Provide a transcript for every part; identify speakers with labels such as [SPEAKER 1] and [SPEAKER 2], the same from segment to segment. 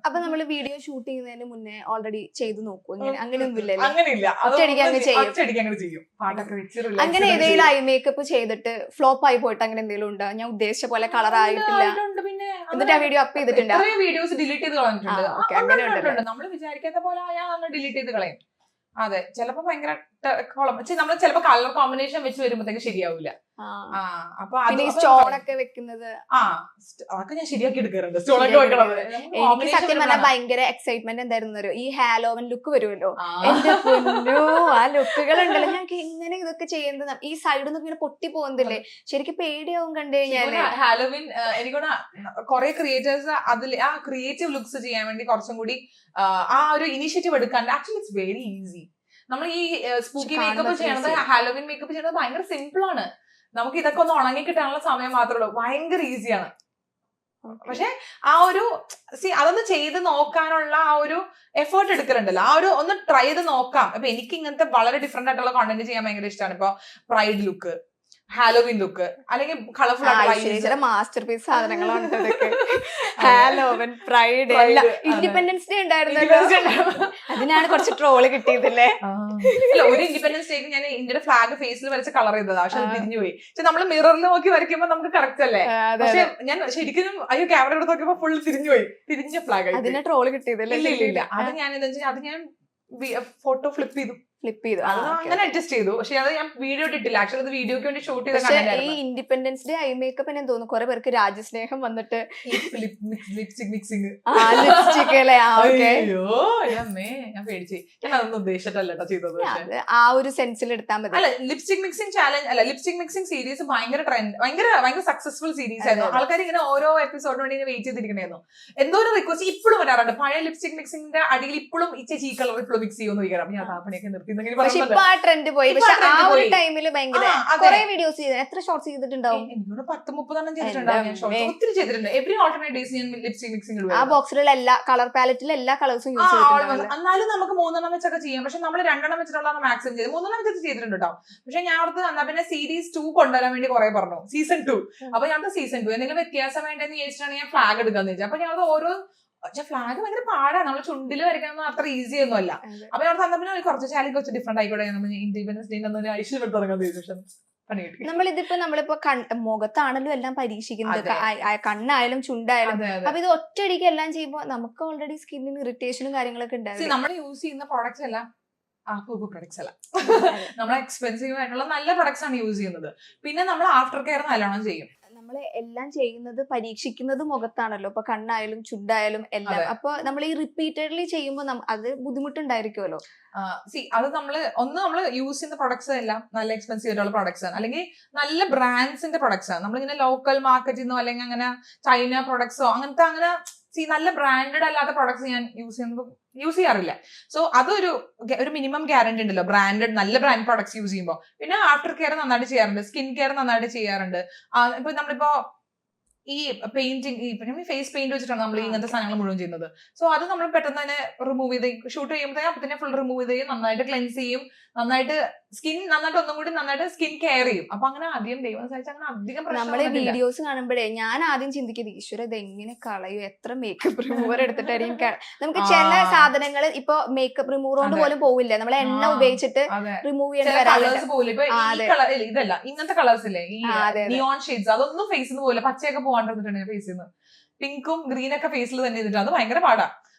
[SPEAKER 1] അപ്പൊ നമ്മള് video shoot ചെയ്യുന്നതിന് മുന്നേ ഓൾറെഡി ചെയ്ത് നോക്കും അങ്ങനെയൊന്നും ഇല്ലല്ലോ?
[SPEAKER 2] അങ്ങനെയില്ല,
[SPEAKER 1] ഒറ്റയടിക്ക് അങ്ങ് ചെയ്യും.
[SPEAKER 2] ഒറ്റയടിക്ക് അങ്ങനെ ചെയ്യും. പാട്ടൊക്കെ വെച്ച് relax
[SPEAKER 1] അങ്ങനെ
[SPEAKER 2] ചെയ്ത്
[SPEAKER 1] ഏതെങ്കിലും ഐ മേക്കപ്പ് ചെയ്തിട്ട് ഫ്ലോപ്പ് ആയി പോയിട്ട് അങ്ങനെ എന്തെങ്കിലും ഉണ്ടോ? ഞാൻ ഉദ്ദേശിച്ച പോലെ കളർ ആയിട്ടില്ല
[SPEAKER 2] ആയിട്ടുണ്ട്. പിന്നെ
[SPEAKER 1] എന്നിട്ട് ആ വീഡിയോ അപ്പ് ചെയ്തിട്ടുണ്ട്.
[SPEAKER 2] എത്രയോ വീഡിയോസ് ഡിലീറ്റ് ചെയ്ത് കളഞ്ഞിട്ടുണ്ട്.
[SPEAKER 1] അങ്ങനെ
[SPEAKER 2] നമ്മൾ വിചാരിക്കാത്ത പോലെ ആയാൽ നമ്മൾ ഡിലീറ്റ് ചെയ്ത് കളയും. അതെ, ചിലപ്പോ ഭയങ്കര നമ്മൾ ചിലപ്പോ കളർ കോമ്പിനേഷൻ വെച്ച് വരുമ്പോഴത്തേക്ക് ശരിയാവില്ല. അപ്പൊ
[SPEAKER 1] സ്റ്റോണൊക്കെ വെക്കുന്നത്
[SPEAKER 2] അതൊക്കെ ഞാൻ ശരിയാക്കി എടുക്കാറുണ്ട്. സ്റ്റോണൊക്കെ വെക്കണത്
[SPEAKER 1] എനിക്ക് സത്യം പറഞ്ഞാൽ ഭയങ്കര എക്സൈറ്റ്മെന്റ് എന്തായിരുന്നു. ഈ ഹാലോവൻ ലുക്ക് വരുമല്ലോ, എന്റെ പൊന്നോ ആ ലുക്കുകൾ ഉണ്ടല്ലോ. ഞാൻ ഇങ്ങനെ ഇതൊക്കെ ചെയ്യുന്നത് ഈ സൈഡിൽ നിന്ന് ഇങ്ങനെ പൊട്ടി പോകുന്നില്ലേ, ശരിക്കും പേടിയാവും കണ്ടു കഴിഞ്ഞാല്.
[SPEAKER 2] ഹാലോവിൻ എനിക്കൊന്ന് കുറെ ക്രിയേറ്റേഴ്സ് അതിൽ ആ ക്രിയേറ്റീവ് ലുക്സ് ചെയ്യാൻ വേണ്ടി കുറച്ചും കൂടി ആ ഒരു ഇനിഷ്യേറ്റീവ് എടുക്കാൻ. Actually it's very easy. നമ്മൾ ഈ സ്പൂക്കി മേക്കപ്പ് ചെയ്യണത്, ഹാലോവിൻ മേക്കപ്പ് ചെയ്യണത് ഭയങ്കര സിമ്പിൾ ആണ്. നമുക്ക് ഇതൊക്കെ ഒന്ന് ഉണങ്ങി കിട്ടാനുള്ള സമയം മാത്രമേ ഉള്ളൂ. ഭയങ്കര ഈസിയാണ്. പക്ഷെ ആ ഒരു അതൊന്ന് ചെയ്ത് നോക്കാനുള്ള ആ ഒരു എഫേർട്ട് എടുക്കലുണ്ടല്ലോ, ആ ഒരു ഒന്ന് ട്രൈ ചെയ്ത് നോക്കാം. അപ്പൊ എനിക്ക് ഇങ്ങനത്തെ വളരെ ഡിഫറെന്റ് ആയിട്ടുള്ള കോണ്ടന്റ് ചെയ്യാൻ ഭയങ്കര ഇഷ്ടമാണ്. ഇപ്പൊ പ്രൈഡ് ലുക്ക്, ഹാലോവിൻ ലുക്ക്, അല്ലെങ്കിൽ കളർഫുൾ ആയിട്ടുള്ള
[SPEAKER 1] മാസ്റ്റർ പീസ് സാധനങ്ങളുണ്ട്. ഹാലോവിൻ, പ്രൈഡ്, ഇൻഡിപെൻഡൻസ് ഡേ ഉണ്ടായിരുന്നല്ലോ, അതിനാണ് കുറച്ച് ട്രോള് കിട്ടിയതല്ലേ.
[SPEAKER 2] അല്ല, ഒരു ഇൻഡിപെൻഡൻസ് ഡേക്ക് ഞാൻ ഇന്ത്യയുടെ ഫ്ലാഗ് ഫേസിൽ വരച്ച് കളർ ചെയ്തതാ. പക്ഷെ അത് തിരിഞ്ഞു പോയി. പക്ഷെ നമ്മൾ മിററിൽ നോക്കി വരയ്ക്കുമ്പോ നമുക്ക് കറക്റ്റ് അല്ലേ. പക്ഷെ ഞാൻ ശരിക്കും ക്യാമറ എടുത്ത് നോക്കിയപ്പോ ഫുൾ തിരിഞ്ഞു പോയി, തിരിഞ്ഞ ഫ്ലാഗ്.
[SPEAKER 1] അതിന് ട്രോള് കിട്ടിയതല്ലേ?
[SPEAKER 2] ഇല്ല, അത് ഞാൻ എന്താ വെച്ചാൽ അത് ഞാൻ ഫോട്ടോ ഫ്ലിപ്പ് ചെയ്തു. അങ്ങനെ അഡ്ജസ്റ്റ് ചെയ്തു. പക്ഷെ അത് ഞാൻ വീഡിയോ ഇട്ടിട്ടില്ല. ആക്ച്വലി അത് വീഡിയോക്ക് വേണ്ടി ഷൂട്ട് ചെയ്ത.
[SPEAKER 1] ഈ ഇൻഡിപെൻഡൻസ് ഡേ ഐ മേക്കപ്പ് ഞാൻ തോന്നുന്നു കുറെ പേർക്ക് രാജ്യസ്നേഹം വന്നിട്ട്
[SPEAKER 2] ലിപ്സ്റ്റിക് മിക്സിങ് ഞാൻ പേടിച്ചു. ഞാൻ അതൊന്നും ഉദ്ദേശിച്ചിട്ടല്ല ചെയ്തത്.
[SPEAKER 1] ആ ഒരു സെൻസിൽ എടുത്താൽ മതി.
[SPEAKER 2] അല്ല, ലിപ്സ്റ്റിക് മിക്സിംഗ് ചാലഞ്ച് അല്ല, ലിപ്സ്റ്റിക് മിക്സിംഗ് സീരീസ് ഭയങ്കര ട്രെൻഡ്, ഭയങ്കര സക്സസ്ഫുൾ സീരീസ് ആയിരുന്നു. ആൾക്കാർ ഇങ്ങനെ ഓരോ എപ്പിസോഡിന് വേണ്ടി വെയിറ്റ് ചെയ്തിരിക്കണായിരുന്നു. എന്തോ ഒരു റിക്വസ്റ്റ് ഇപ്പോഴും വരാറുണ്ട്. പഴയ ലിപ്സ്റ്റിക് മിക്സിംഗിന്റെ അടിയിൽ ഇപ്പോഴും ഈ കളർ ഇപ്പോഴും മിക്സ് ചെയ്യുമെന്ന് ചോദിക്കാം. ഞാൻ താപ്പണിയൊക്കെ നിർത്തി.
[SPEAKER 1] പക്ഷെ ഇപ്പൊ ആ ട്രെൻഡ് പോയി. പക്ഷെ ആ ഒരു ടൈമില് ഭയങ്കര കുറെ വീഡിയോസ് ചെയ്ത് എത്ര ഷോർട്സ് ചെയ്തിട്ടുണ്ടാവും?
[SPEAKER 2] എനിക്കൊരു 10-30 ചെയ്തിട്ടുണ്ടാവും. ഒത്തിരി ചെയ്തിട്ടുണ്ട്. എവറി ഓൾട്ടർനേറ്റ് ഡേയ്സ് ഞാൻ ലിപ്സ്റ്റിക് മിക്സിംഗ്.
[SPEAKER 1] ആ ബോക്സിലുള്ള എല്ലാ കളർ പാലറ്റിലെ എല്ലാ കളേഴ്സും യൂസ് ചെയ്തിട്ടുണ്ട്.
[SPEAKER 2] എന്നാലും നമുക്ക് 3 വെച്ചൊക്കെ ചെയ്യാം. പക്ഷെ നമ്മൾ 2 വെച്ചിട്ടുള്ള മാക്സിമം ചെയ്ത് 3 വെച്ചിട്ട് ചെയ്തിട്ടുണ്ട് കേട്ടോ. പക്ഷെ ഞാൻ ഓർത്ത് എന്നാ പിന്നെ സീരീസ് 2 കൊണ്ടുവരാൻ വേണ്ടി കുറെ പറഞ്ഞു, സീസൺ 2. അപ്പൊ ഞാൻ സീസൺ 2 എന്തെങ്കിലും വ്യത്യാസം വേണ്ടെന്ന് ചോദിച്ചിട്ടാണ് ഞാൻ ഫ്ലാഗ് എടുക്കാന്ന് വെച്ചാൽ. അപ്പൊ ഞാൻ ഓരോ ഫ്ലാഗ് ഭയങ്കര പാടാണ്. നമ്മൾ ചുണ്ടിൽ വരയ്ക്കണം അത്ര ഈസി ഒന്നും അല്ല. അപ്പൊ ഞാൻ തന്നെ പിന്നെ കുറച്ച് ചാലഞ്ച് കുറച്ച് ഡിഫറെന്റ് ആയിക്കോട്ടെ, നമ്മൾ ഇൻഡിപെൻഡൻസ് ഡേ ഐശ്വര്യം തുടങ്ങാൻ തീരുമാനിച്ചു.
[SPEAKER 1] നമ്മളിപ്പോ മുഖത്താണല്ലോ എല്ലാം പരീക്ഷിക്കുന്നത്, കണ്ണായാലും ചുണ്ടായാലും. അപ്പൊ ഇത് ഒറ്റയടിക്ക് എല്ലാം ചെയ്യുമ്പോ നമുക്ക് ഓൾറെഡി സ്കിന്നിന് ഇറിറ്റേഷനും കാര്യങ്ങളൊക്കെ ഉണ്ടാവും.
[SPEAKER 2] നമ്മൾ യൂസ് ചെയ്യുന്ന പ്രോഡക്ട്സ് എല്ലാം പ്രൊഡക്ട്സ് അല്ല, നമ്മൾ എക്സ്പെൻസീവ് ആയിട്ടുള്ള നല്ല പ്രൊഡക്ട്സ് ആണ് യൂസ് ചെയ്യുന്നത്. പിന്നെ നമ്മൾ ആഫ്റ്റർ കെയർ നല്ലോണം ചെയ്യും.
[SPEAKER 1] നമ്മള് എല്ലാം ചെയ്യുന്നത് പരീക്ഷിക്കുന്നത് മുഖത്താണല്ലോ, ഇപ്പൊ കണ്ണായാലും ചുണ്ടായാലും എല്ലാം. അപ്പൊ നമ്മൾ ഈ റിപ്പീറ്റഡ്ലി ചെയ്യുമ്പോൾ അത് ബുദ്ധിമുട്ടുണ്ടായിരിക്കുമല്ലോ.
[SPEAKER 2] അത് നമ്മൾ യൂസ് ചെയ്യുന്ന പ്രൊഡക്ട്സ് എല്ലാം നല്ല എക്സ്പെൻസീവ് ആയിട്ടുള്ള പ്രൊഡക്ട്സ് ആണ്, അല്ലെങ്കിൽ നല്ല ബ്രാൻഡ്സിന്റെ പ്രൊഡക്ട്സ് ആണ്. നമ്മളിങ്ങനെ ലോക്കൽ മാർക്കറ്റിൽ നിന്നോ അല്ലെങ്കിൽ അങ്ങനെ ചൈന പ്രൊഡക്ട്സോ അങ്ങനത്തെ അങ്ങനെ നല്ല ബ്രാൻഡഡ് അല്ലാത്ത പ്രൊഡക്ട്സ് ഞാൻ യൂസ് ചെയ്യാറില്ല. സോ അതൊരു മിനിമം ഗ്യാരണ്ടി ഉണ്ടല്ലോ ബ്രാൻഡഡ് നല്ല ബ്രാൻഡ് പ്രൊഡക്ട്സ് യൂസ് ചെയ്യുമ്പോൾ. പിന്നെ ആഫ്റ്റർ കെയർ നന്നായിട്ട് ചെയ്യാറുണ്ട്, സ്കിൻ കെയർ നന്നായിട്ട് ചെയ്യാറുണ്ട്. ഇപ്പൊ നമ്മളിപ്പോ ഈ പെയിന്റിങ് ഫേസ് പെയിന്റ് വെച്ചിട്ടാണ് നമ്മൾ ഇങ്ങനത്തെ സാധനങ്ങൾ മുഴുവൻ ചെയ്യുന്നത്. സോ അത് നമ്മൾ പെട്ടെന്ന് തന്നെ റിമൂവ് ചെയ്ത് ഷൂട്ട് ചെയ്യുമ്പോഴത്തേക്കും അപ്പൊ തന്നെ ഫുൾ റിമൂവ് ചെയ്യും, നന്നായിട്ട് ക്ലെൻസ് ചെയ്യും, നന്നായിട്ട് സ്കിൻ നന്നായിട്ട് ഒന്നും കൂടി നന്നായിട്ട് സ്കിൻ കെയർ ചെയ്യും. അപ്പൊ അങ്ങനെ അധികം ദൈവം സഹായിച്ച് അങ്ങനെ അധികം
[SPEAKER 1] നമ്മള് വീഡിയോസ് കാണുമ്പോഴേ ഞാൻ ആദ്യം ചിന്തിക്കുന്നത് ഈശ്വര ഇത് എങ്ങനെ കളയും, എത്ര മേക്കപ്പ് റിമൂവർ എടുത്തിട്ടായിരിക്കും. നമുക്ക് ചില സാധനങ്ങൾ ഇപ്പൊ മേക്കപ്പ് റിമൂവർ കൊണ്ട് പോലും പോവില്ല, നമ്മൾ എണ്ണ ഉപയോഗിച്ചിട്ട് റിമൂവ് ചെയ്യേണ്ട.
[SPEAKER 2] ഇതല്ല ഇങ്ങനത്തെ കളേഴ്സ് ഇല്ലേ, ഈ നിയോൺ ഷെയ്ഡ്സ്, അതൊന്നും ഫേസിൽ പോവില്ല. പച്ചയൊക്കെ പോകാണ്ടിരുന്നിട്ടുണ്ട് ഫേസിൽ നിന്ന്. പിങ്കും ഗ്രീനൊക്കെ ഫേസിൽ തന്നെ ചെയ്തിട്ട് അത് ഭയങ്കര പാടാ.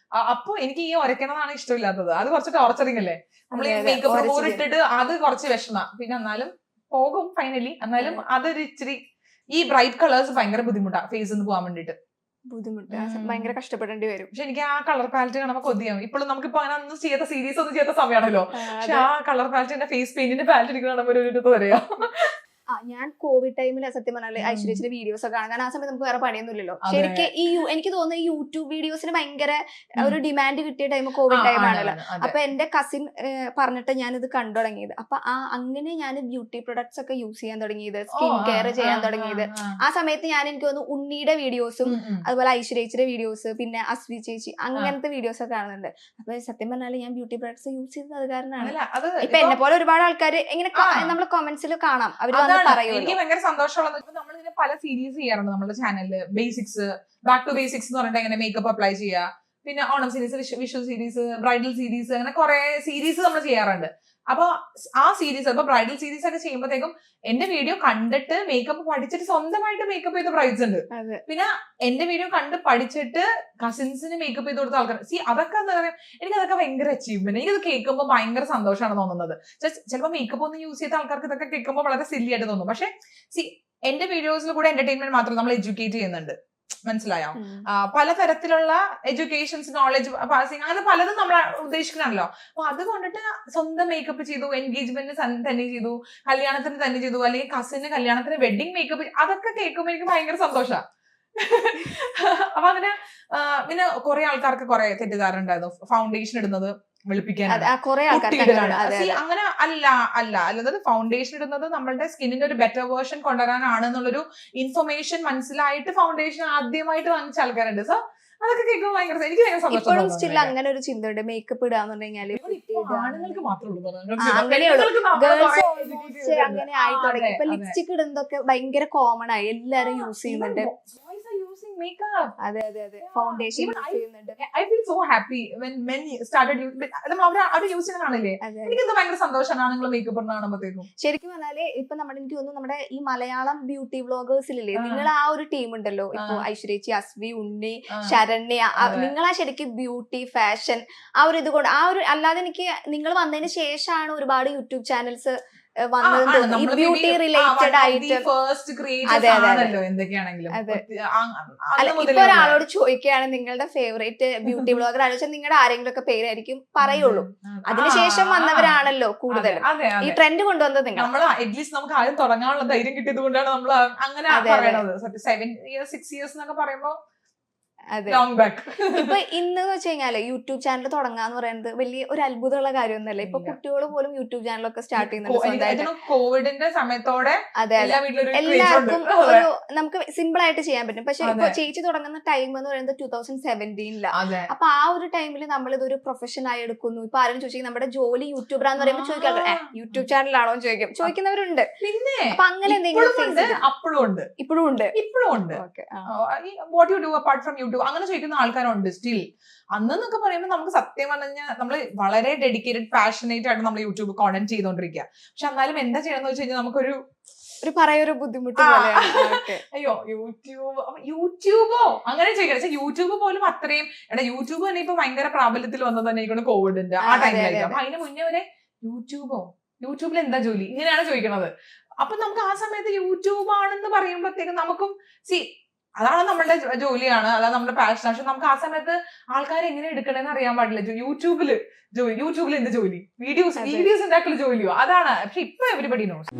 [SPEAKER 2] അപ്പൊ എനിക്ക് ഈ ഒരക്കണതാണ് ഇഷ്ടമില്ലാത്തത്. അത് കുറച്ച് ടോർച്ചറിങ് അല്ലേ. നമ്മൾ ഈ മേക്കപ്പ് റിമൂവർ ഇട്ടിട്ട് അത് കുറച്ച് വിഷമ. പിന്നെ എന്നാലും പോകും ഫൈനലി. എന്നാലും അതൊരു ഇച്ചിരി ഈ ബ്രൈറ്റ് കളേഴ്സ് ഭയങ്കര ബുദ്ധിമുട്ടാ ഫേസിൽ നിന്ന് പോകാൻ വേണ്ടിട്ട്.
[SPEAKER 1] ഭയങ്കര കഷ്ടപ്പെടേണ്ടി വരും.
[SPEAKER 2] പക്ഷെ എനിക്ക് ആ കളർ പാലറ്റ് കാണുമ്പോൾ കൊതിയാവും. ഇപ്പോഴും നമുക്കിപ്പോ അങ്ങനെ ഒന്നും ചെയ്യാത്ത സീരീസ് ഒന്നും ചെയ്യാത്ത സമയമാണല്ലോ. പക്ഷെ ആ കളർ പാലറ്റിന്റെ ഫേസ് പെയിന്റിന്റെ പാലറ്റ് എനിക്ക് കാണുമ്പോൾ ഒരു പറയാ.
[SPEAKER 1] ഞാൻ കോവിഡ് ടൈമിൽ സത്യം പറഞ്ഞാല് ഐശ്വര്യച്ചിന്റെ വീഡിയോസ് ഒക്കെ കാണാൻ, കാരണം ആ സമയത്ത് നമുക്ക് വേറെ പണിയൊന്നുമില്ലല്ലോ. ശരിക്കും എനിക്ക് തോന്നുന്നു ഈ യൂട്യൂബ് വീഡിയോസിന് ഭയങ്കര ഒരു ഡിമാൻഡ് കിട്ടിയ ടൈം കോവിഡ് ടൈം ആണല്ലോ. അപ്പൊ എന്റെ കസിൻ പറഞ്ഞിട്ട് ഞാൻ ഇത് കണ്ടു തുടങ്ങിയത്. അപ്പൊ അങ്ങനെ ഞാൻ ബ്യൂട്ടി പ്രൊഡക്ട്സ് ഒക്കെ യൂസ് ചെയ്യാൻ തുടങ്ങിയത്, സ്കിൻ കെയർ ചെയ്യാൻ തുടങ്ങിയത് ആ സമയത്ത്. ഞാൻ എനിക്ക് തോന്നുന്നു ഉണ്ണിയുടെ വീഡിയോസും അതുപോലെ ഐശ്വര്യച്ചിയുടെ വീഡിയോസ് പിന്നെ അസ്വി ചേച്ചി അങ്ങനത്തെ വീഡിയോസ് ഒക്കെ കാണുന്നുണ്ട്. അപ്പൊ സത്യം പറഞ്ഞാല് ഞാൻ ബ്യൂട്ടി പ്രൊഡക്ട്സ് യൂസ് ചെയ്തത് അത് കാരണമാണ്. ഇപ്പൊ എന്നെ പോലെ ഒരുപാട് ആൾക്കാർ ഇങ്ങനെ നമ്മൾ കമന്റ്സിൽ കാണാം, അവര്
[SPEAKER 2] എനിക്ക് ഭയങ്കര സന്തോഷമുള്ളത് നമ്മളിങ്ങനെ പല സീരീസ് ചെയ്യാറുണ്ട് നമ്മുടെ ചാനലില്. ബേസിക്സ്, ബാക്ക് ടു ബേസിക്സ് എന്ന് പറഞ്ഞിട്ട് എങ്ങനെ മേക്കപ്പ് അപ്ലൈ ചെയ്യുക, പിന്നെ Onam series, Vishu series, bridal series, അങ്ങനെ കുറെ സീരീസ് നമ്മൾ ചെയ്യാറുണ്ട്. അപ്പൊ ആ സീരീസ് ഇപ്പൊ ബ്രൈഡൽ സീരീസ് ഒക്കെ ചെയ്യുമ്പോഴത്തേക്കും എന്റെ വീഡിയോ കണ്ടിട്ട് മേക്കപ്പ് പഠിച്ചിട്ട് സ്വന്തമായിട്ട് മേക്കപ്പ് ചെയ്ത ബ്രൈഡ്സ് ഉണ്ട്. പിന്നെ എന്റെ വീഡിയോ കണ്ട് പഠിച്ചിട്ട് കസിൻസിന് മേക്കപ്പ് ചെയ്ത് കൊടുത്ത ആൾക്കാർ. അതൊക്കെ എന്താ പറയാ, എനിക്ക് അതൊക്കെ ഭയങ്കര അച്ചീവ്മെന്റ്. എനിക്കത് കേൾക്കുമ്പോൾ ഭയങ്കര സന്തോഷമാണ് തോന്നുന്നത്. ചിലപ്പോൾ മേക്കപ്പ് ഒന്നും യൂസ് ചെയ്ത ആൾക്കാർക്ക് ഇതൊക്കെ കേൾക്കുമ്പോൾ വളരെ സില്ലി ആയിട്ട് തോന്നും. പക്ഷെ എന്റെ വീഡിയോസിൽ കൂടെ എന്റർടൈൻമെന്റ് മാത്രം നമ്മൾ എഡ്യൂക്കേറ്റ് ചെയ്യുന്നുണ്ട്. മനസ്സിലായോ? പലതരത്തിലുള്ള എഡ്യൂക്കേഷൻസ്, നോളജ് പാസിങ്, അങ്ങനെ പലതും നമ്മൾ ഉദ്ദേശിക്കണമല്ലോ. അപ്പൊ അത് കൊണ്ടിട്ട് സ്വന്തം മേക്കപ്പ് ചെയ്തു, എൻഗേജ്മെന്റിന് തന്നെ ചെയ്തു, കല്യാണത്തിന് തന്നെ ചെയ്തു, അല്ലെങ്കിൽ കസിന് കല്യാണത്തിന് വെഡിങ് മേക്കപ്പ്, അതൊക്കെ കേൾക്കുമ്പോൾ എനിക്ക് ഭയങ്കര സന്തോഷമാണ്. അപ്പൊ അങ്ങനെ പിന്നെ കുറെ ആൾക്കാർക്ക് കുറെ തെറ്റിദ്ധാരണ ഉണ്ടായിരുന്നു. ഫൗണ്ടേഷൻ ഇടുന്നത് വെളുപ്പിക്കാനാണ്, അങ്ങനെ അല്ലാതെ ഫൗണ്ടേഷൻ ഇടുന്നത് നമ്മളുടെ സ്കിന്നിന്റെ ഒരു ബെറ്റർ വേർഷൻ കൊണ്ടുവരാനാണ് എന്നുള്ളൊരു ഇൻഫർമേഷൻ മനസ്സിലായിട്ട് ഫൗണ്ടേഷൻ ആദ്യമായിട്ട് വാങ്ങിച്ച ആൾക്കാരുണ്ട്. സോ അതൊക്കെ കേൾക്കുമ്പോൾ ഭയങ്കര എനിക്ക് ഭയങ്കര സന്തോഷം.
[SPEAKER 1] സ്റ്റിൽ അങ്ങനെ ഒരു ചിന്തയുണ്ട്, മേക്കപ്പ് ഇടാന്ന് പറഞ്ഞാൽ
[SPEAKER 2] ആണുങ്ങൾക്ക് മാത്രമേ
[SPEAKER 1] അങ്ങനെ ആയി തുടങ്ങി. ഇപ്പൊ ലിപ്സ്റ്റിക് ഇടുന്നതൊക്കെ ഭയങ്കര കോമൺ ആയി, എല്ലാരും യൂസ് ചെയ്യുന്നുണ്ട്. അതെ അതെ അതെ, ഫൗണ്ടേഷൻ യൂസ് ചെയ്യുന്നുണ്ട്.
[SPEAKER 2] I feel so happy when men started അവർ യൂസ് ചെയ്യുന്നതാണല്ലേ, എനിക്കെന്താ ഭയങ്കര സന്തോഷമാണ് നിങ്ങൾ മേക്കപ്പ് കാണുമ്പോഴത്തേക്കും.
[SPEAKER 1] ശരിക്കും പറഞ്ഞാല് ഇപ്പൊ എനിക്ക് തോന്നുന്നു നമ്മുടെ ഈ മലയാളം ബ്യൂട്ടി വ്ളോഗേഴ്സിലില്ലേ, നിങ്ങൾ ആ ഒരു ടീം ഉണ്ടല്ലോ, ഇപ്പൊ ഐശ്വര്യേച്ചി, അസ്വി, ഉണ്ണി, ശരണ്യ, നിങ്ങളാ ശരിക്കും ബ്യൂട്ടി ഫാഷൻ ആ ഒരു ഇത് കൊണ്ട്, ആ ഒരു അല്ലാതെ എനിക്ക് നിങ്ങൾ വന്നതിന് ശേഷമാണ് ഒരുപാട് യൂട്യൂബ് ചാനൽസ് വന്നത് ബ്യൂട്ടി റിലേറ്റഡ് ആയിട്ട്. ഇപ്പൊ ഒരാളോട് ചോദിക്കുകയാണ് നിങ്ങളുടെ ഫേവറേറ്റ് ബ്യൂട്ടി വ്ളോഗർ ആലോചിച്ചാൽ നിങ്ങളുടെ ആരെങ്കിലും ഒക്കെ പേരായിരിക്കും പറയുള്ളൂ. അതിനുശേഷം വന്നവരാണല്ലോ കൂടുതലും ഈ ട്രെൻഡ് കൊണ്ടുവന്നത്. നിങ്ങൾ
[SPEAKER 2] അറ്റ്ലീസ്റ്റ് നമുക്ക് ആദ്യം തുടങ്ങാനുള്ള ധൈര്യം കിട്ടിയത് കൊണ്ടാണ് നമ്മൾ അങ്ങനെ പറയണത്. 7 years 6 years എന്നൊക്കെ പറയുമ്പോ
[SPEAKER 1] അതെ. ഇപ്പൊ ഇന്ന് വെച്ച് കഴിഞ്ഞാല് യൂട്യൂബ് ചാനൽ തുടങ്ങാന്ന് പറയുന്നത് വലിയ ഒരു അത്ഭുതമുള്ള കാര്യമൊന്നുമല്ല. ഇപ്പൊ കുട്ടികൾ പോലും യൂട്യൂബ് ചാനലൊക്കെ സ്റ്റാർട്ട് ചെയ്യുന്നുണ്ട്.
[SPEAKER 2] കോവിഡിന്റെ സമയത്തോടെ
[SPEAKER 1] അതെ അതെ, എല്ലാവർക്കും ഒരു നമുക്ക് സിമ്പിൾ ആയിട്ട് ചെയ്യാൻ പറ്റും. പക്ഷെ ഇപ്പൊ ചേച്ചി തുടങ്ങുന്ന ടൈം എന്ന് പറയുന്നത് 2017 അപ്പൊ ആ ഒരു ടൈമിൽ നമ്മൾ ഇതൊരു പ്രൊഫഷൻ ആയി എടുക്കുന്നു. ഇപ്പൊ ആരും ചോദിച്ചാൽ നമ്മുടെ ജോലി യൂട്യൂബറാന്ന് പറയുമ്പോൾ ചോദിക്കാറ് യൂട്യൂബ് ചാനലാണോ ചോദിക്കുന്നവരുണ്ട്. പിന്നെ അപ്പൊ അങ്ങനെ എന്തെങ്കിലും ഇപ്പോഴും ഉണ്ട്.
[SPEAKER 2] What you do apart from YouTube അങ്ങനെ ചോദിക്കുന്ന ആൾക്കാരുണ്ട് സ്റ്റിൽ. അന്നെന്നൊക്കെ പറയുമ്പോൾ നമുക്ക് സത്യം പറഞ്ഞാൽ നമ്മൾ വളരെ ഡെഡിക്കേറ്റഡ് പാഷനേറ്റ് ആയിട്ട് നമ്മൾ യൂട്യൂബ് കോണ്ടന്റ് ചെയ്തോണ്ടിരിക്കുക. പക്ഷെ എന്നാലും എന്താ ചെയ്യണമെന്ന് വെച്ച് കഴിഞ്ഞാൽ നമുക്കൊരു
[SPEAKER 1] പറയൊരു ബുദ്ധിമുട്ട്.
[SPEAKER 2] അയ്യോ യൂട്യൂബോ അങ്ങനെ ചോദിക്കണം. യൂട്യൂബ് പോലും അത്രയും യൂട്യൂബ് തന്നെ ഇപ്പൊ ഭയങ്കര പ്രാബല്യത്തിൽ വന്നത് തന്നെ ആയിക്കൊണ്ട് കോവിഡിന്റെ ആ ടൈമിലായിരിക്കും. അപ്പൊ അതിന് മുന്നേ വരെ യൂട്യൂബിൽ എന്താ ജോലി ഇങ്ങനെയാണ് ചോദിക്കണത്. അപ്പൊ നമുക്ക് ആ സമയത്ത് യൂട്യൂബ് ആണെന്ന് പറയുമ്പോഴത്തേക്കും നമുക്കും അതാണ് നമ്മളുടെ ജോലിയാണ്, അതാണ് നമ്മുടെ പാഷനാണ്. പക്ഷെ നമുക്ക് ആ സമയത്ത് ആൾക്കാർ എങ്ങനെ എടുക്കണമെന്ന് അറിയാൻ പാടില്ല. യൂട്യൂബിൽ എന്ത് ജോലി, വീഡിയോസ് ഉണ്ടാക്കൽ ജോലിയോ, അതാണ്. പക്ഷെ ഇപ്പൊ എവരിബഡി നോസ്.